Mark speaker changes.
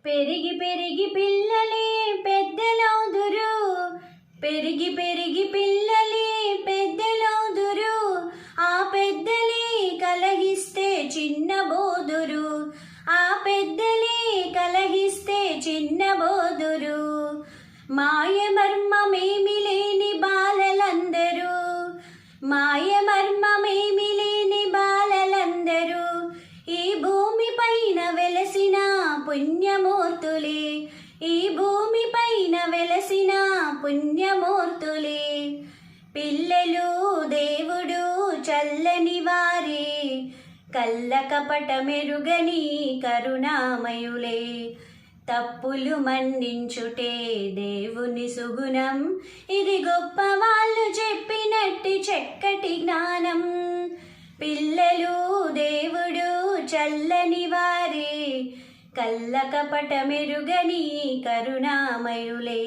Speaker 1: పెరిగి పెరిగి పిల్లలే పెద్దలౌదురు, పెరిగి పెరిగి పిల్లలే పెద్దలౌదురు, ఆ పెద్దలే కలహిస్తే చిన్నబోదురు, ఆ పెద్దలే కలహిస్తే చిన్నబోదురు. మాయమర్మమేమి లేని బాలలందరూ, మాయమర్మమేమి లేని బాలలందరూ ఈ భూమి పైన వెలసిన పుణ్యమూర్తులే, ఈ భూమి పైన వెలసిన పుణ్యమూర్తులే. పిల్లలు దేవుడు చల్లని వారే, కళ్ళ కపట మెరుగని కరుణామయులే. తప్పులు మన్నించుటే దేవుని సుగుణం, ఇది గొప్ప వాళ్ళు చెప్పినట్టి చక్కటి జ్ఞానం. పిల్లలు దేవుడు చల్లని వారే, కళ్ళ కపట మెరుగని కరుణామయులే.